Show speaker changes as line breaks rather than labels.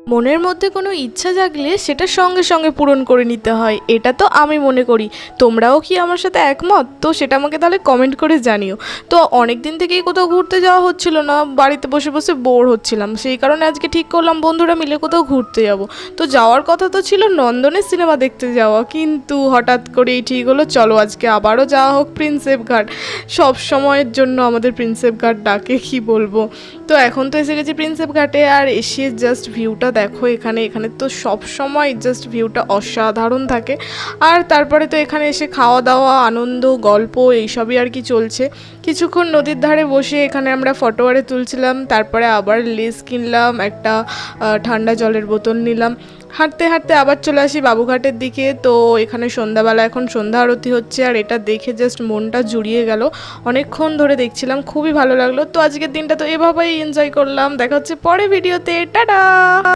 মনের মধ্যে কোনো ইচ্ছা জাগলে সেটা সঙ্গে সঙ্গে পূরণ করে নিতে হয়, এটা তো আমি মনে করি। তোমরাও কি আমার সাথে একমত? তো সেটা আমাকে তাহলে কমেন্ট করে জানিও। তো অনেক দিন থেকেই কোথাও ঘুরতে যাওয়া হচ্ছিল না, বাড়িতে বসে বসে বোর হচ্ছিলাম, সেই কারণে আজকে ঠিক করলাম বন্ধুরা মিলে কোথাও ঘুরতে যাব। তো যাওয়ার কথা তো ছিল নন্দনের সিনেমা দেখতে যাওয়া, কিন্তু হঠাৎ করেই ঠিক হলো চলো আজকে আবারও যাওয়া হোক প্রিন্সেপ ঘাট। সব সময়ের জন্য আমাদের প্রিন্সেপ ঘাট ডাকে, কি বলবো। তো এখন তো এসে গেছি প্রিন্সেপ ঘাটে, আর এসে জাস্ট ভিউটা দেখো। এখানে এখানে তো সব সময় জাস্ট ভিউটা অসাধারণ থাকে। আর তারপরে তো এখানে এসে খাওয়া দাওয়া, আনন্দ, গল্প এইসবই আর কি চলছে। কিছুক্ষণ নদীর ধারে বসে এখানে আমরা ফটো আরে তুলছিলাম, তারপরে আবার লেস কিনলাম, একটা ঠান্ডা জলের বোতল নিলাম। হাঁটতে হাঁটতে আবার চলে আসি বাবুঘাটের দিকে। তো এখানে সন্ধ্যাবেলা এখন সন্ধ্যা আরতি হচ্ছে, আর এটা দেখে জাস্ট মনটা জুড়িয়ে গেল। অনেকক্ষণ ধরে দেখছিলাম, খুবই ভালো লাগলো। তো আজকের দিনটা তো এভাবেই এনজয় করলাম। দেখা হচ্ছে পরে ভিডিওতে, টাটা।